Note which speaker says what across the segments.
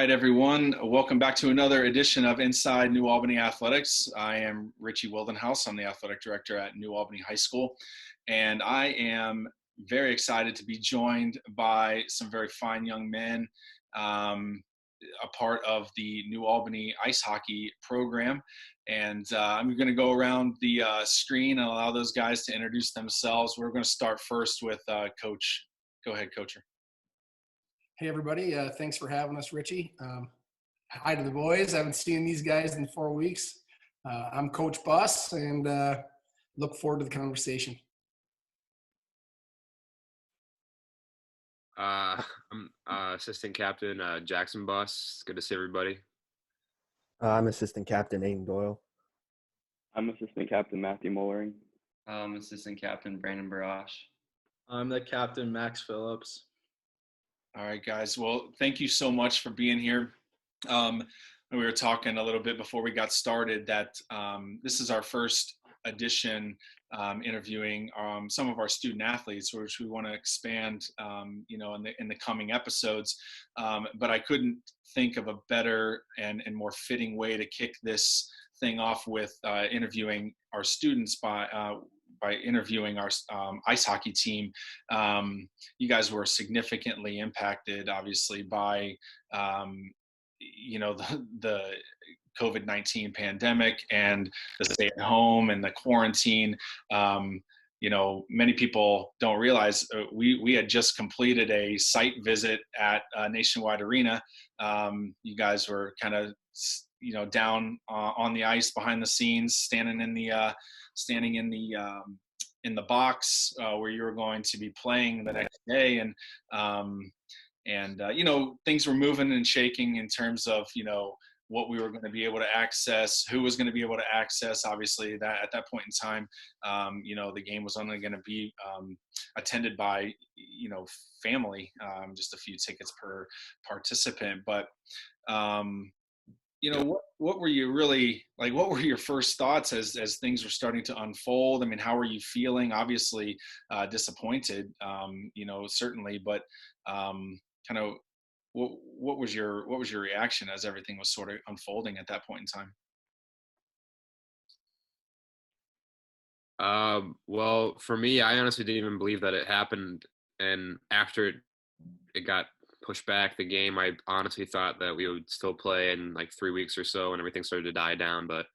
Speaker 1: right, everyone. Welcome back to another edition of Inside New Albany Athletics. I am Richie Wildenhouse. I'm the athletic director at New Albany High School, and I am very excited to be joined by some very fine young men, a part of the New Albany Ice Hockey program. And I'm going to go around the screen and allow those guys to introduce themselves. We're going to start first with Coach. Go ahead, Coacher.
Speaker 2: Hey, everybody. Thanks for having us, Richie. Hi to the boys. I haven't seen these guys in 4 weeks. I'm Coach Buss, and look forward to the conversation.
Speaker 3: I'm assistant captain Jackson Buss. Good to see everybody.
Speaker 4: I'm assistant captain Aiden Doyle.
Speaker 5: I'm assistant captain Matthew Mullering.
Speaker 6: I'm assistant captain Brandon Barash.
Speaker 7: I'm the captain Max Phillips.
Speaker 1: All right, guys. Well, thank you so much for being here. We were talking a little bit before we got started that this is our first edition interviewing some of our student athletes, which we want to expand, in the coming episodes. But I couldn't think of a better and more fitting way to kick this thing off with interviewing our students by interviewing our ice hockey team. You guys were significantly impacted, obviously, by the COVID-19 pandemic and the stay at home and the quarantine. Many people don't realize we had just completed a site visit at Nationwide Arena. You guys were kind of down on the ice behind the scenes, standing in the box where you were going to be playing the next day, and things were moving and shaking in terms of what we were going to be able to access, who was going to be able to access. Obviously, that at that point in time, the game was only going to be attended by family, just a few tickets per participant, but. What were you really like? What were your first thoughts as things were starting to unfold? I mean, how were you feeling? Obviously, disappointed, certainly, but kind of what was your reaction as everything was sort of unfolding at that point in
Speaker 3: time? Well, for me, I honestly didn't even believe that it happened, and after it got pushed back the game, I honestly thought that we would still play in like 3 weeks or so and everything started to die down, but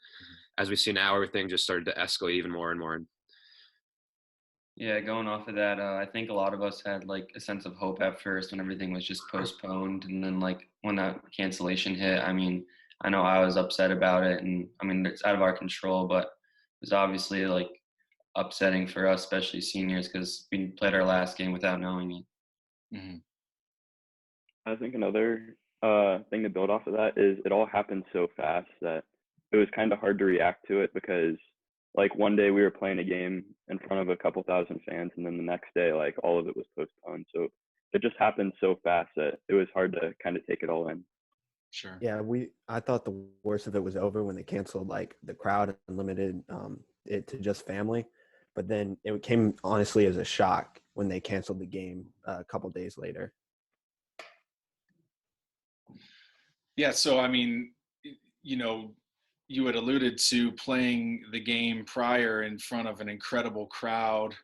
Speaker 3: as we see now, everything just started to escalate even more and more.
Speaker 6: Yeah, going off of that, I think a lot of us had like a sense of hope at first when everything was just postponed, and then like when that cancellation hit, I mean, I know I was upset about it, and I mean, it's out of our control, but it was obviously like upsetting for us, especially seniors, because we played our last game without knowing it.
Speaker 1: time?
Speaker 5: I think another thing to build off of that is it all happened so fast that it was kind of hard to react to it, because like one day we were playing a game in front of a couple thousand fans, and then the next day like all of it was postponed. So it just happened so fast that it was hard to kind of take it all in.
Speaker 1: Sure.
Speaker 4: Yeah, I thought the worst of it was over when they canceled like the crowd and limited it to just family. But then it came honestly as a shock when they canceled the game a couple days later.
Speaker 1: Yeah, so I mean, you had alluded to playing the game prior in front of an incredible crowd,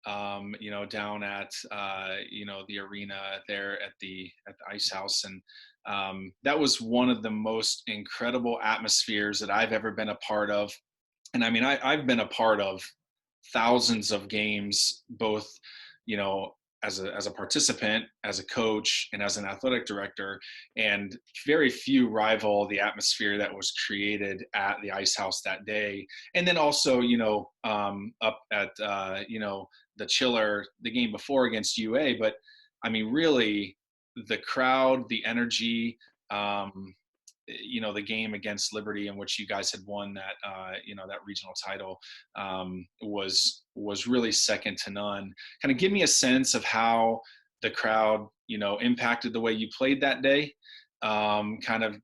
Speaker 1: down at the arena there at the Ice House, and that was one of the most incredible atmospheres that I've ever been a part of. And I mean, I've been a part of thousands of games, both as a participant, as a coach, and as an athletic director, and very few rival the atmosphere that was created at the Ice House that day. And then also, up at, the Chiller, the game before against UA. But I mean, really, the crowd, the energy, the game against Liberty, in which you guys had won that, that regional title, was really second to none. Kind of give me a sense of how the crowd, impacted the way you played that day. Kind of,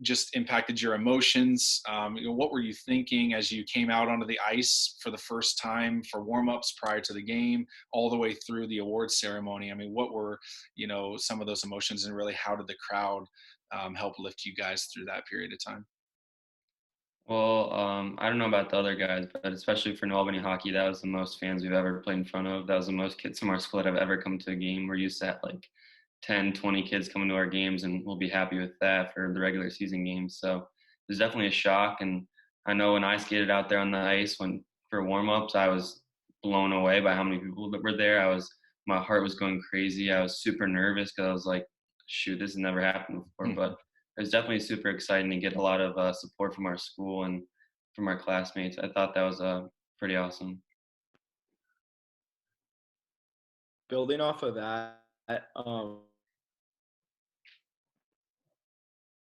Speaker 1: just impacted your emotions? What were you thinking as you came out onto the ice for the first time for warm-ups prior to the game, all the way through the awards ceremony? I mean, what were, some of those emotions, and really how did the crowd help lift you guys through that period of time?
Speaker 6: Well, I don't know about the other guys, but especially for New Albany Hockey, that was the most fans we've ever played in front of. That was the most kids from our school that have ever come to a game. We're used to have like 10, 20 kids coming to our games, and we'll be happy with that for the regular season games. So it was definitely a shock. And I know when I skated out there on the ice for warm-ups, I was blown away by how many people that were there. My heart was going crazy. I was super nervous because I was like, shoot, this has never happened before. But it was definitely super exciting to get a lot of support from our school and from our classmates. I thought that was pretty awesome.
Speaker 7: Building off of that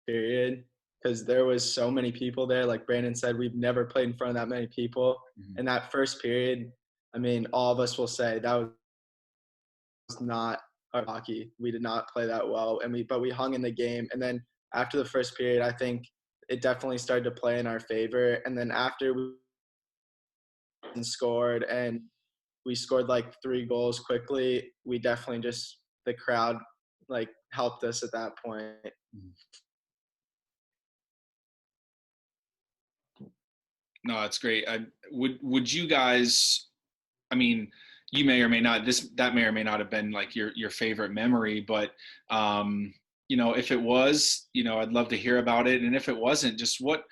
Speaker 7: period, because there was so many people there. Like Brandon said, we've never played in front of that many people. And that first period, I mean, all of us will say that was not our hockey. We did not play that well, but we hung in the game. And then after the first period, I think it definitely started to play in our favor. And then after we scored, and we scored like 3 goals quickly, we definitely the crowd like helped us at that point.
Speaker 1: No, that's great. Would you guys, I mean, you may or may not, that may or may not have been like your favorite memory, but if it was, I'd love to hear about it. And if it wasn't, just what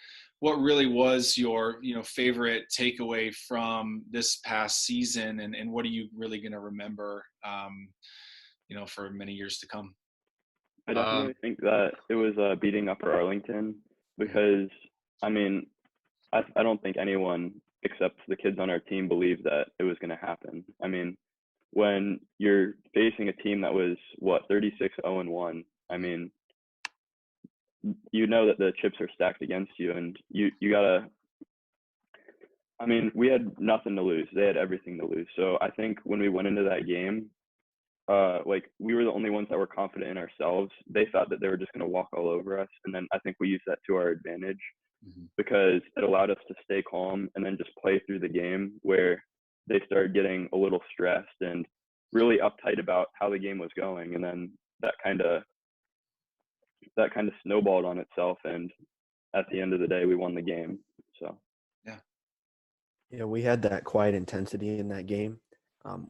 Speaker 1: really was your, favorite takeaway from this past season, and what are you really going to remember, for many years to come?
Speaker 5: I definitely think that it was beating Upper Arlington, because, I mean, I don't think anyone except the kids on our team believed that it was going to happen. I mean, when you're facing a team that was 36-0-1, I mean, you know that the chips are stacked against you, and you gotta. I mean, we had nothing to lose. They had everything to lose. So I think when we went into that game, we were the only ones that were confident in ourselves. They thought that they were just going to walk all over us, and then I think we used that to our advantage, because it allowed us to stay calm and then just play through the game, where they started getting a little stressed and really uptight about how the game was going, and then that kind of snowballed on itself, and at the end of the day we won the game. So
Speaker 4: yeah, we had that quiet intensity in that game.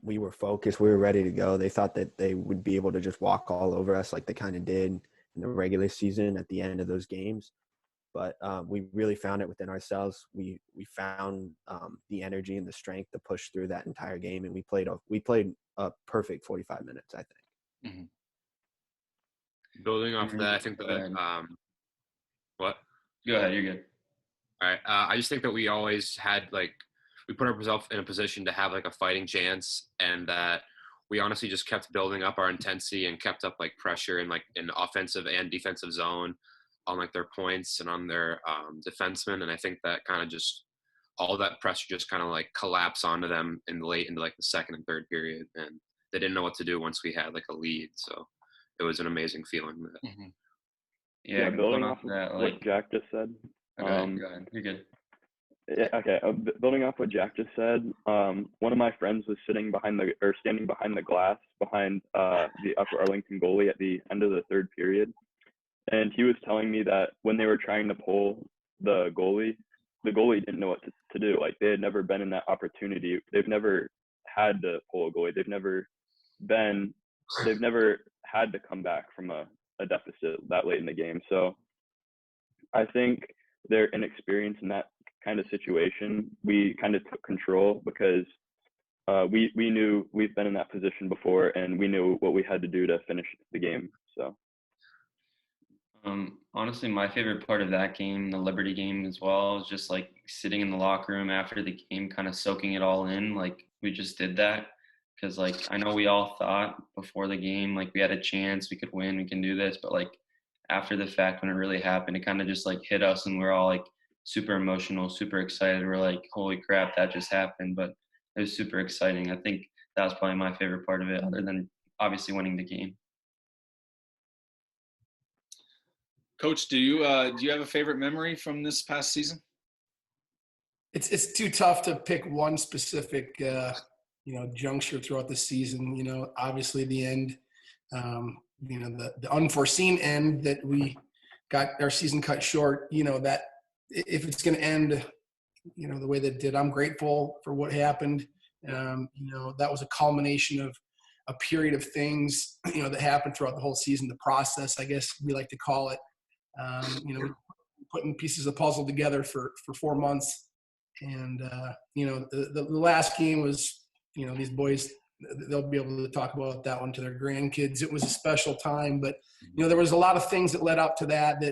Speaker 4: We were focused, we were ready to go. They thought that they would be able to just walk all over us like they kind of did in the regular season at the end of those games. But we really found it within ourselves. We found the energy and the strength to push through that entire game, and we played a perfect 45 minutes, I think.
Speaker 3: Building off that, I think that what?
Speaker 6: Go ahead, you're good.
Speaker 3: All right. I just think that we always had we put ourselves in a position to have a fighting chance, and that we honestly just kept building up our intensity and kept up pressure in offensive and defensive zone on their points and on their defensemen. And I think that kind of just all that pressure just kind of collapsed onto them into the second and third period, and they didn't know what to do once we had a lead. So it was an amazing feeling.
Speaker 6: Yeah,
Speaker 5: building off of
Speaker 6: that,
Speaker 5: what Jack just said.
Speaker 6: Go ahead. You're good.
Speaker 5: Yeah, okay. Building off what Jack just said, one of my friends was standing behind the glass behind the Upper Arlington goalie at the end of the third period, and he was telling me that when they were trying to pull the goalie didn't know what to do. They had never been in that opportunity. They've never had to pull a goalie. They've never had to come back from a deficit that late in the game. So I think their inexperience in that kind of situation, we kind of took control, because we knew we've been in that position before, and we knew what we had to do to finish the game. So
Speaker 6: honestly, my favorite part of that game, the Liberty game as well, is just sitting in the locker room after the game, kind of soaking it all in. We just did that because I know we all thought before the game we had a chance, we could win, we can do this, but after the fact, when it really happened, it kind of just hit us, and we're all super emotional, super excited. We're holy crap, that just happened. But it was super exciting. I think that was probably my favorite part of it, other than obviously winning the game.
Speaker 1: Coach, do you have a favorite memory from this past season?
Speaker 2: It's too tough to pick one specific juncture throughout the season. Obviously the end, the unforeseen end that we got our season cut short. That if it's going to end, the way that it did, I'm grateful for what happened. That was a culmination of a period of things, that happened throughout the whole season. The process, I guess we like to call it. Putting pieces of puzzle together for 4 months. And, the last game was, these boys, they'll be able to talk about that one to their grandkids. It was a special time, but, there was a lot of things that led up to that,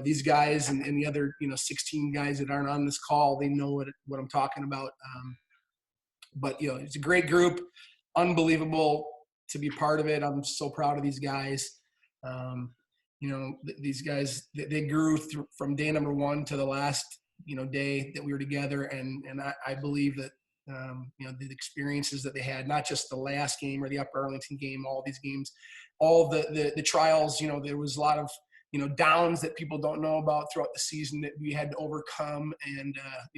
Speaker 2: these guys and the other, 16 guys that aren't on this call, they know what I'm talking about. But, it's a great group, unbelievable to be part of it. I'm so proud of these guys. These guys, they grew from day number one to the last, day that we were together. And I believe that, the experiences that they had, not just the last game or the Upper Arlington game, all these games, all the trials, there was a lot of, downs that people don't know about throughout the season that we had to overcome. And,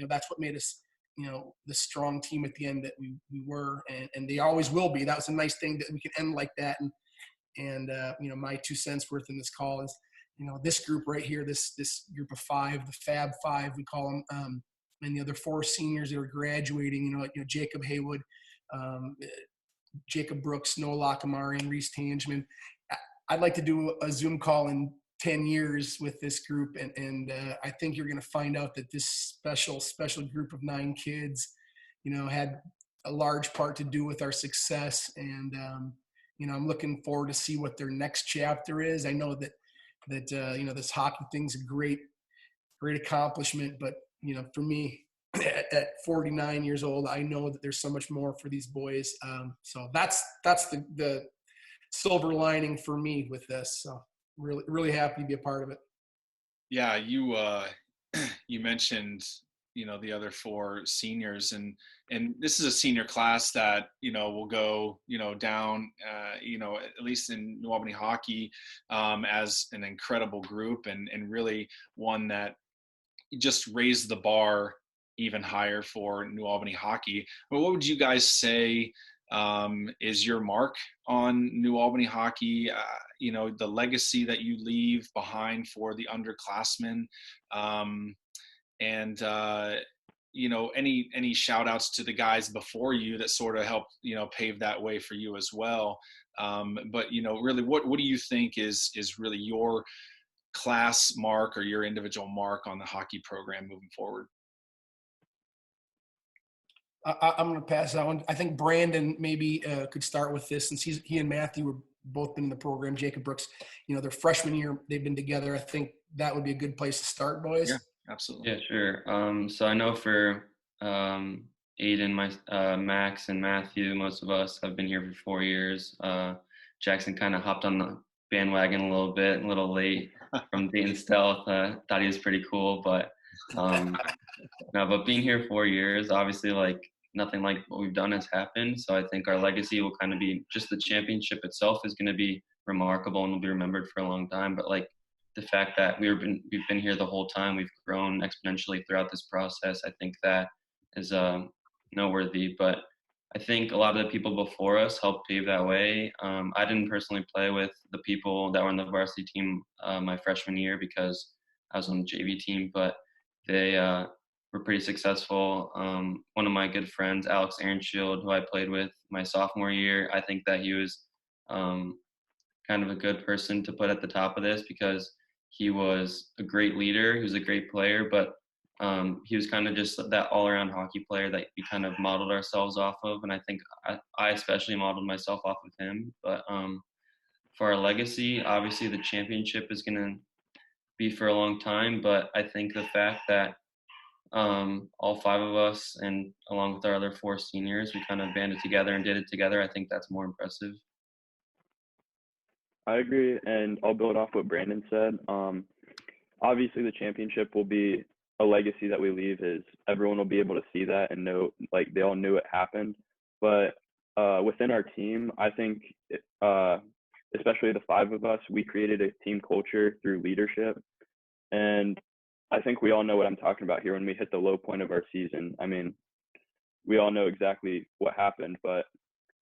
Speaker 2: that's what made us, the strong team at the end that we were, and they always will be. That was a nice thing that we could end like that. And my 2 cents worth in this call is, this group right here, this group of 5, the Fab Five, we call them, and the other 4 seniors that are graduating, Jacob Haywood, Jacob Brooks, Noah Lacamari, and Reese Tangeman. I'd like to do a Zoom call in 10 years with this group. And I think you're going to find out that this special group of 9 kids, had a large part to do with our success. And, I'm looking forward to see what their next chapter is. I know that this hockey thing's a great accomplishment, but, for me at 49 years old, I know that there's so much more for these boys. So that's the silver lining for me with this. So really, really happy to be a part of it.
Speaker 1: Yeah. You mentioned, the other 4 seniors, and this is a senior class that, will go, down, at least in New Albany hockey, as an incredible group, and really one that just raised the bar even higher for New Albany hockey. But what would you guys say is your mark on New Albany hockey? The legacy that you leave behind for the underclassmen, and any shout outs to the guys before you that sort of helped, pave that way for you as well. But really, what do you think is really your class mark or your individual mark on the hockey program moving forward?
Speaker 2: I'm going to pass that one. I think Brandon maybe could start with this, since he and Matthew were both been in the program. Jacob Brooks, their freshman year, they've been together. I think that would be a good place to start, boys.
Speaker 1: Yeah, absolutely.
Speaker 6: Yeah, sure. So I know for Aiden, Max, and Matthew, most of us have been here for 4 years. Jackson kind of hopped on the bandwagon a little late from Dayton Stealth. Thought he was pretty cool, but but being here 4 years, obviously, like, nothing like what we've done has happened. So I think our legacy will kind of be just the championship itself is going to be remarkable and will be remembered for a long time. But like the fact that we've been here the whole time, we've grown exponentially throughout this process. I think that is noteworthy. But I think a lot of the people before us helped pave that way. I didn't personally play with the people that were on the varsity team my freshman year because I was on the JV team, but they were pretty successful. One of my good friends, Alex Aaronshield, who I played with my sophomore year, I think that he was kind of a good person to put at the top of this because he was a great leader. He was a great player, but he was kind of just that all-around hockey player that we kind of modeled ourselves off of. And I think I especially modeled myself off of him. But for our legacy, obviously the championship is going to be for a long time. But I think the fact that all 5 of us, and along with our other 4 seniors, we kind of banded together and did it together, I think that's more impressive.
Speaker 5: I agree, and I'll build off what Brandon said. Obviously, the championship will be a legacy that we leave. Is everyone will be able to see that and know, like, they all knew it happened. But within our team, I think especially the 5 of us, we created a team culture through leadership. And I think we all know what I'm talking about here when we hit the low point of our season. I mean, we all know exactly what happened, but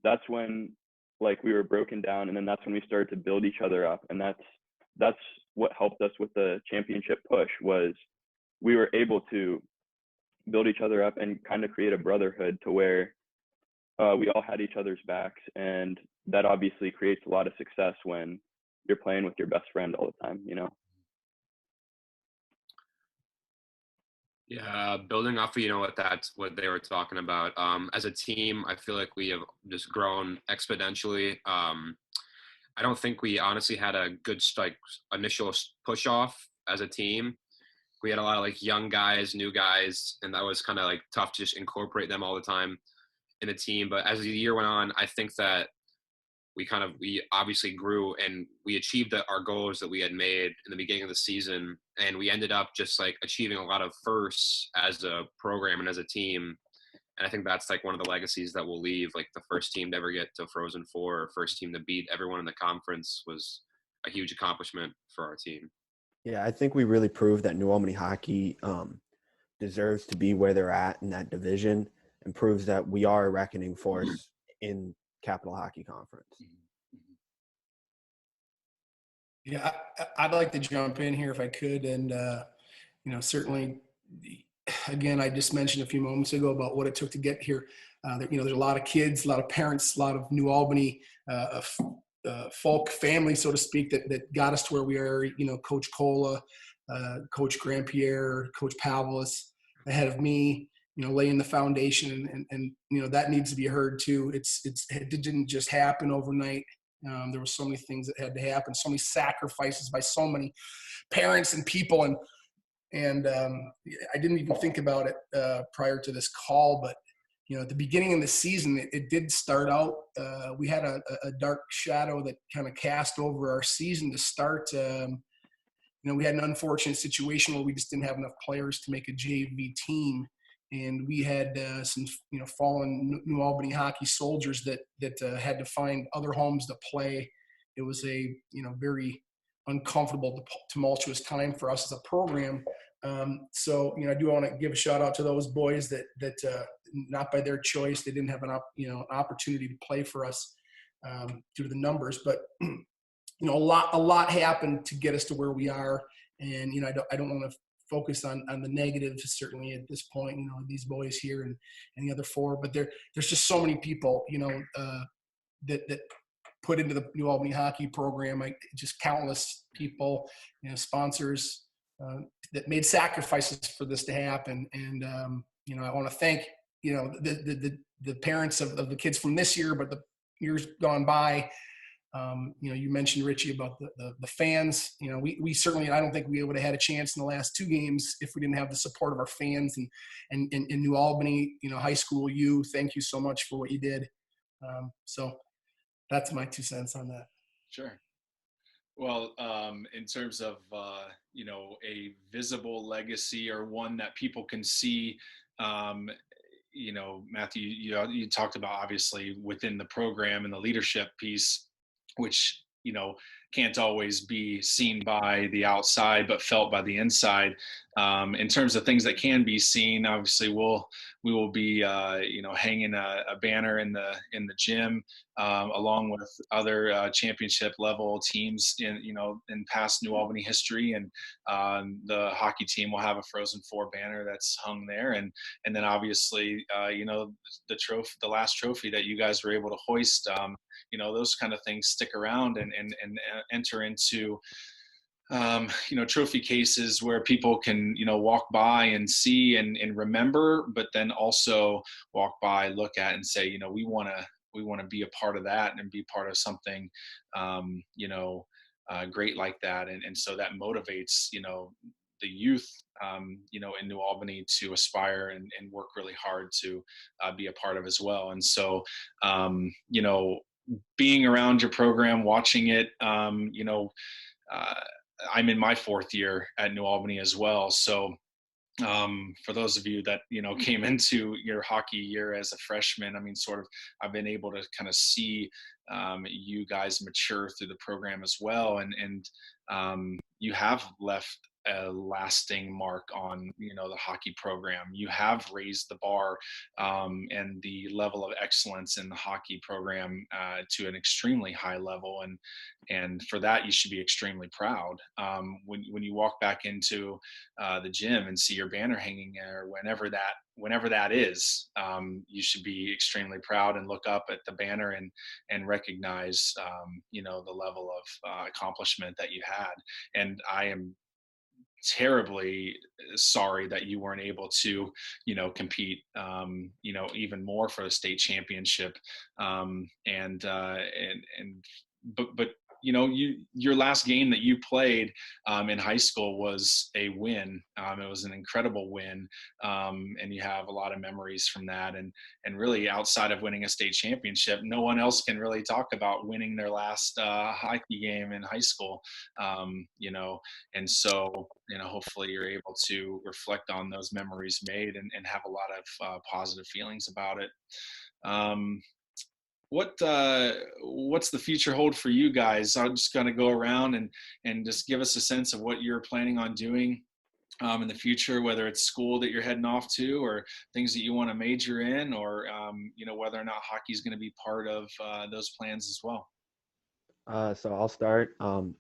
Speaker 5: that's when like we were broken down, and then that's when we started to build each other up. And that's what helped us with the championship push, was we were able to build each other up and kind of create a brotherhood to where we all had each other's backs. And that obviously creates a lot of success when you're playing with your best friend all the time, you know?
Speaker 3: Yeah, building off of, that's what they were talking about. As a team, I feel like we have just grown exponentially. I don't think we honestly had a good initial push off as a team. We had a lot of like young guys, new guys, and that was kind of like tough to just incorporate them all the time in the team. But as the year went on, I think that we obviously grew, and we achieved our goals that we had made in the beginning of the season. And we ended up just like achieving a lot of firsts as a program and as a team. And I think that's like one of the legacies that we'll leave. Like the first team to ever get to Frozen Four, or first team to beat everyone in the conference, was a huge accomplishment for our team.
Speaker 4: Yeah, I think we really proved that New Albany Hockey deserves to be where they're at in that division, and proves that we are a reckoning force in Capital Hockey Conference.
Speaker 2: Yeah, I'd like to jump in here if I could. And, certainly, again, I just mentioned a few moments ago about what it took to get here. There's a lot of kids, a lot of parents, a lot of New Albany folk family, so to speak, that got us to where we are. Coach Cola, Coach Grandpierre, Coach Pavlis, ahead of me, laying the foundation, and that needs to be heard too. It didn't just happen overnight. There were so many things that had to happen, so many sacrifices by so many parents and people, and I didn't even think about it prior to this call, but at the beginning of the season, it did start out. We had a dark shadow that kind of cast over our season to start. We had an unfortunate situation where we just didn't have enough players to make a JV team, and we had some fallen New Albany hockey soldiers that had to find other homes to play. It was a very uncomfortable, tumultuous time for us as a program. So I do want to give a shout out to those boys that not by their choice, they didn't have an opportunity to play for us due to the numbers, but a lot happened to get us to where we are. And I don't want to focus on the negatives, certainly at this point, these boys here and the other 4, but there's just so many people that put into the New Albany hockey program, just countless people, sponsors that made sacrifices for this to happen. And I want to thank the parents of the kids from this year, but the years gone by. You mentioned, Richie, about the fans. We certainly, I don't think we would have had a chance in the last 2 games if we didn't have the support of our fans. And in New Albany, high school, thank you so much for what you did. So that's my 2 cents on that.
Speaker 1: Sure. Well, in terms of, a visible legacy, or one that people can see, Matthew, you talked about obviously within the program and the leadership piece, which, can't always be seen by the outside, but felt by the inside. In terms of things that can be seen, obviously we will be, hanging a banner in the gym, along with other championship level teams in past New Albany history. And the hockey team will have a Frozen Four banner that's hung there. And then obviously, the last trophy that you guys were able to hoist, those kind of things stick around and enter into trophy cases where people can walk by and see and remember, but then also walk by, look at, and say, we want to be a part of that and be part of something great like that. And so that motivates the youth in New Albany to aspire and work really hard to be a part of as well. And so being around your program, watching it, I'm in my 4th year at New Albany as well. So For those of you that, came into your hockey year as a freshman, I mean, sort of, I've been able to kind of see you guys mature through the program as well. And you have left a lasting mark on, the hockey program. You have raised the bar and the level of excellence in the hockey program to an extremely high level. And for that, you should be extremely proud. When you walk back into the gym and see your banner hanging there, whenever that is, you should be extremely proud and look up at the banner and recognize, the level of accomplishment that you had. And I am terribly sorry that you weren't able to, compete, even more for a state championship. But your last game that you played in high school was a win. It was an incredible win, and you have a lot of memories from that. And really, outside of winning a state championship, no one else can really talk about winning their last hockey game in high school. And so hopefully you're able to reflect on those memories made and have a lot of positive feelings about it. What's the future hold for you guys? I'm just going to go around and just give us a sense of what you're planning on doing in the future, whether it's school that you're heading off to or things that you want to major in, or whether or not hockey is going to be part of those plans as well.
Speaker 4: So I'll start. I'm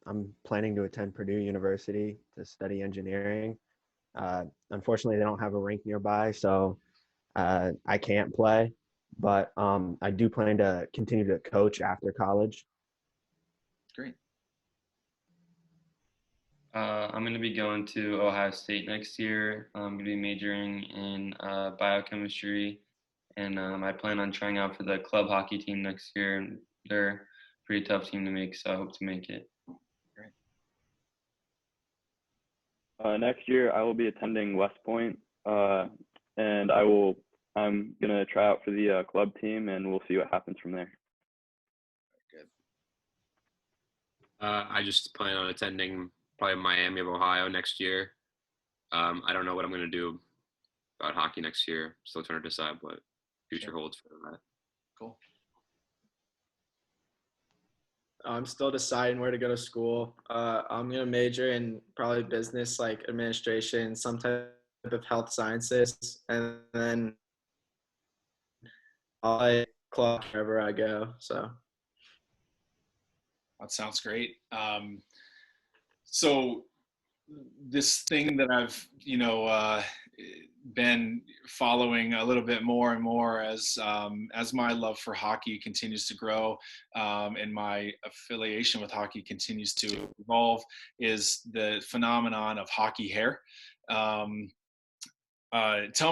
Speaker 4: planning to attend Purdue University to study engineering. Unfortunately, they don't have a rink nearby, so I can't play. But I do plan to continue to coach after college.
Speaker 1: Great.
Speaker 6: I'm going to be going to Ohio State next year. I'm going to be majoring in biochemistry, and I plan on trying out for the club hockey team next year. And they're a pretty tough team to make, so I hope to make it.
Speaker 1: Great.
Speaker 5: Next year, I will be attending West Point, and I'm going to try out for the club team, and we'll see what happens from there.
Speaker 1: Good.
Speaker 3: I just plan on attending probably Miami of Ohio next year. I don't know what I'm going to do about hockey next year. Still trying to decide what future holds for that.
Speaker 1: Cool.
Speaker 7: I'm still deciding where to go to school. I'm going to major in probably business, like administration, some type of health sciences, and then I'll play club wherever I go. So
Speaker 1: that sounds great. So this thing that I've, been following a little bit more and more as my love for hockey continues to grow, and my affiliation with hockey continues to evolve, is the phenomenon of hockey hair. Tell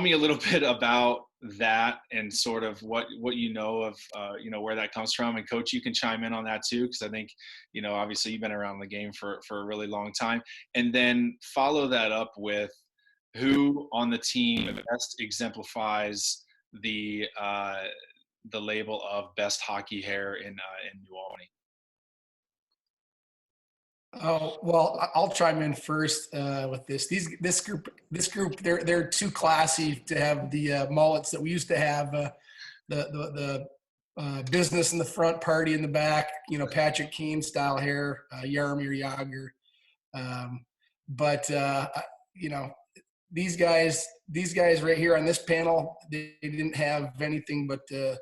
Speaker 1: me a little bit about that and sort of what you know of where that comes from. And Coach, you can chime in on that too, because I think obviously you've been around the game for a really long time. And then follow that up with who on the team best exemplifies the label of best hockey hair in New Albany.
Speaker 2: Oh, well, I'll chime in first with this. This group, they're too classy to have the mullets that we used to have. The business in the front, party in the back. Patrick Kane style hair, Jaromir Jagr. But these guys right here on this panel, they didn't have anything but the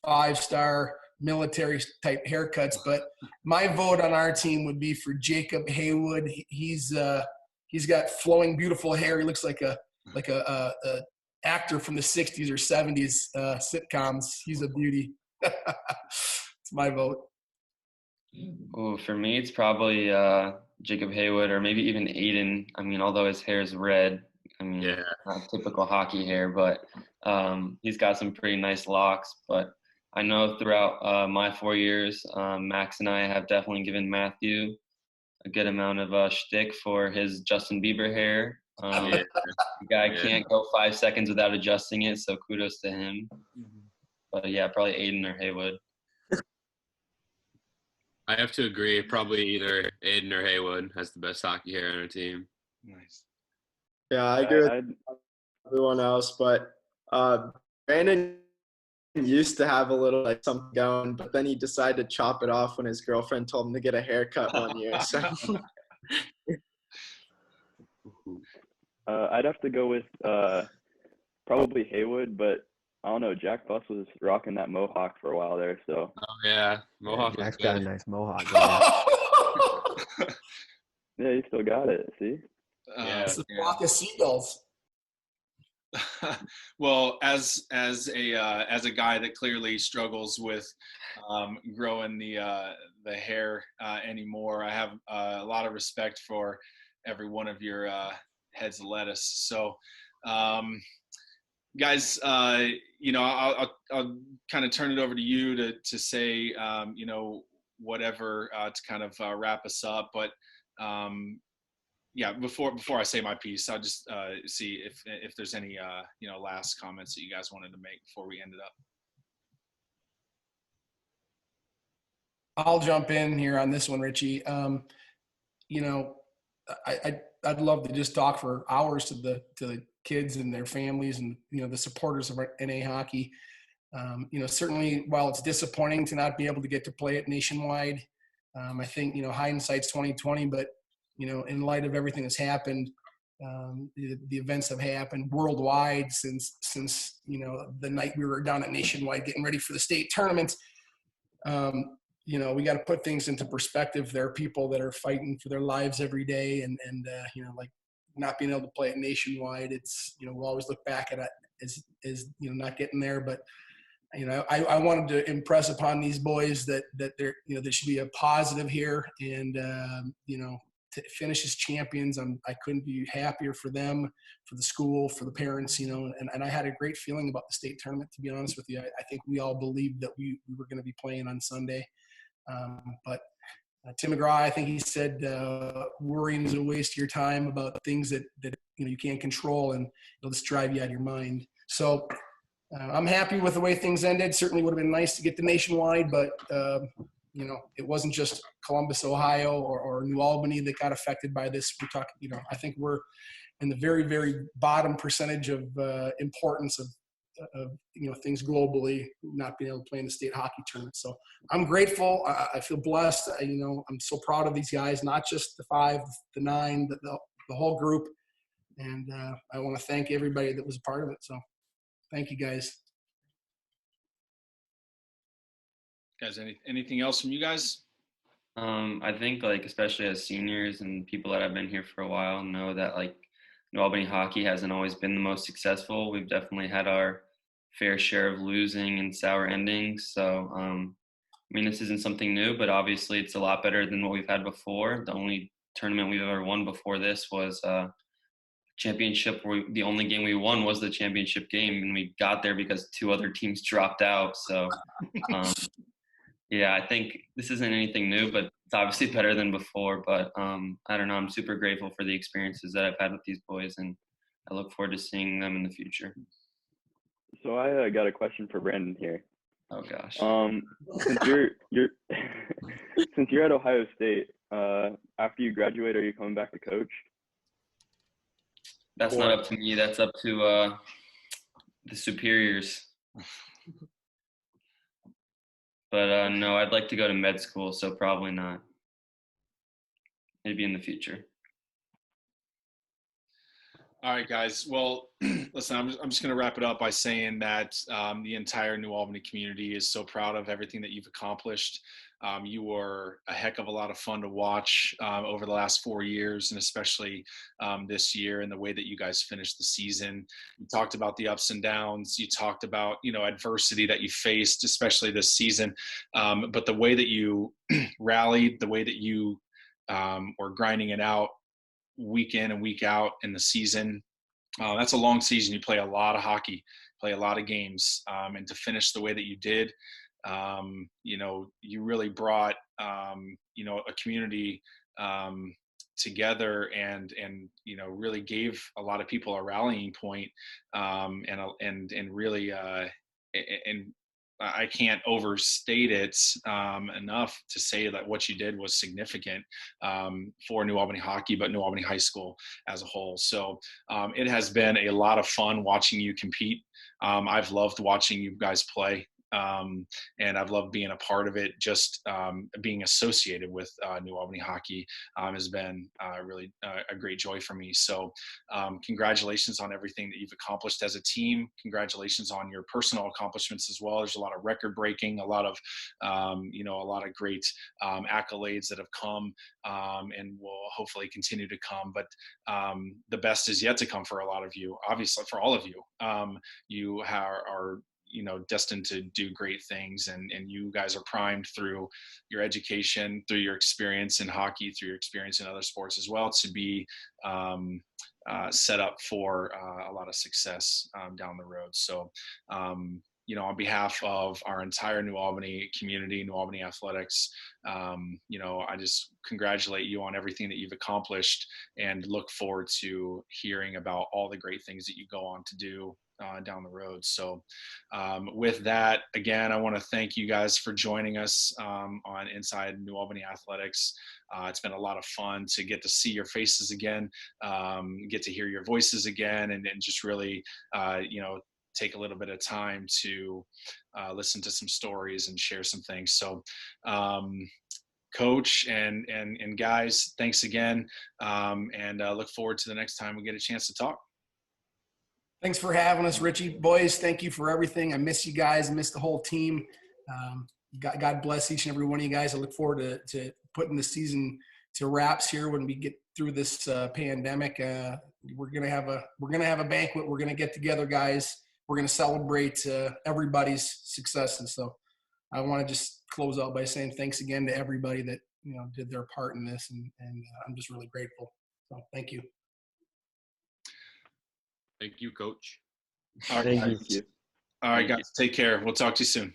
Speaker 2: 5-star military type haircuts. But my vote on our team would be for Jacob Haywood. He's got flowing, beautiful hair. He looks like a actor from the 60s or 70s sitcoms. He's a beauty. It's my vote.
Speaker 6: Oh, for me, it's probably Jacob Haywood, or maybe even Aiden. I mean, although his hair is red, not typical hockey hair, but he's got some pretty nice locks. But I know throughout my 4 years, Max and I have definitely given Matthew a good amount of shtick for his Justin Bieber hair. The guy can't go 5 seconds without adjusting it, so kudos to him. But yeah, probably Aiden or Haywood.
Speaker 3: I have to agree. Probably either Aiden or Haywood has the best hockey hair on our team.
Speaker 1: Nice.
Speaker 7: Yeah, I agree with
Speaker 5: I
Speaker 7: everyone else, but Brandon used to have a little like something going, but then he decided to chop it off when his girlfriend told him to get a haircut one year. So
Speaker 5: I'd have to go with probably Haywood, but I don't know. Jack Buss was rocking that mohawk for a while there, so
Speaker 3: Oh yeah,
Speaker 4: Yeah,
Speaker 3: Mohawk was
Speaker 4: Jack's got a
Speaker 3: good.
Speaker 4: nice mohawk going.
Speaker 5: yeah, he still got it. See,
Speaker 3: Yeah.
Speaker 2: It's a flock of seagulls.
Speaker 1: Well, as a guy that clearly struggles with growing the hair anymore, I have a lot of respect for every one of your heads of lettuce. So, guys, I'll kind of turn it over to you to say whatever to kind of wrap us up, but. Yeah, before I say my piece, I'll just see if there's any last comments that you guys wanted to make before we end it up.
Speaker 2: I'll jump in here on this one, Richie. I'd love to just talk for hours to the kids and their families and the supporters of NA hockey. Certainly while it's disappointing to not be able to get to play it nationwide, I think hindsight's 2020, but in light of everything that's happened, the events have happened worldwide since the night we were down at Nationwide getting ready for the state tournament. We got to put things into perspective. There are people that are fighting for their lives every day, and like not being able to play it nationwide. It's we'll always look back at it as not getting there, but I wanted to impress upon these boys that there should be a positive here, and to finish as champions, I couldn't be happier for them, for the school, for the parents, and I had a great feeling about the state tournament, to be honest with you. I think we all believed that we were going to be playing on Sunday. But Tim McGraw, I think he said, worrying is a waste of your time about things that you can't control, and it'll just drive you out of your mind. So I'm happy with the way things ended. Certainly would have been nice to get the nationwide, but it wasn't just Columbus, Ohio, or New Albany that got affected by this. We're talking, I think we're in the very, very bottom percentage of importance of things globally not being able to play in the state hockey tournament. So I'm grateful. I feel blessed. I'm so proud of these guys, not just the 5, the 9, the whole group. And I want to thank everybody that was a part of it. So thank you, guys.
Speaker 1: Guys, anything else from you guys?
Speaker 6: I think especially as seniors and people that have been here for a while know that New Albany hockey hasn't always been the most successful. We've definitely had our fair share of losing and sour endings. So, this isn't something new, but obviously it's a lot better than what we've had before. The only tournament we've ever won before this was championship, where the only game we won was the championship game, and we got there because 2 other teams dropped out. So, yeah, I think this isn't anything new, but it's obviously better than before. But I don't know. I'm super grateful for the experiences that I've had with these boys, and I look forward to seeing them in the future.
Speaker 5: So I got a question for Brandon here.
Speaker 6: Oh gosh.
Speaker 5: Since you're since you're at Ohio State, after you graduate, are you coming back to coach?
Speaker 6: That's not up to me. That's up to the superiors. But no, I'd like to go to med school, so probably not. Maybe in the future.
Speaker 1: All right, guys. Well, listen, I'm just going to wrap it up by saying that the entire New Albany community is so proud of everything that you've accomplished. You were a heck of a lot of fun to watch over the last 4 years, and especially this year, and the way that you guys finished the season. You talked about the ups and downs. You talked about adversity that you faced, especially this season. But the way that you rallied, the way that you were grinding it out week in and week out in the season. That's a long season. You play a lot of hockey, play a lot of games, and to finish the way that you did, you really brought, a community together, and really gave a lot of people a rallying point, and really, and I can't overstate it enough to say that what you did was significant for New Albany Hockey, but New Albany High School as a whole. So it has been a lot of fun watching you compete. I've loved watching you guys play. And I've loved being a part of it. Just being associated with New Albany Hockey has been really a great joy for me. So congratulations on everything that you've accomplished as a team. Congratulations on your personal accomplishments as well. There's a lot of record breaking, a lot of great accolades that have come and will hopefully continue to come. But the best is yet to come for a lot of you, obviously for all of you. You are destined to do great things, and you guys are primed through your education, through your experience in hockey, through your experience in other sports as well, to be set up for a lot of success down the road. So on behalf of our entire New Albany community, New Albany Athletics, I just congratulate you on everything that you've accomplished and look forward to hearing about all the great things that you go on to do down the road. So with that, again, I want to thank you guys for joining us on Inside New Albany Athletics. It's been a lot of fun to get to see your faces again, get to hear your voices again, and just really, take a little bit of time to listen to some stories and share some things. So Coach and guys, thanks again, and look forward to the next time we get a chance to talk.
Speaker 2: Thanks for having us, Richie. Boys, thank you for everything. I miss you guys. I miss the whole team. God bless each and every one of you guys. I look forward to putting the season to wraps here when we get through this pandemic. We're gonna have a banquet. We're gonna get together, guys. We're gonna celebrate everybody's successes. So I want to just close out by saying thanks again to everybody that did their part in this, and I'm just really grateful. So thank you.
Speaker 3: Thank you, Coach.
Speaker 1: All right,
Speaker 4: Thank
Speaker 1: guys.
Speaker 4: you.
Speaker 1: All right, guys. Take care. We'll talk to you soon.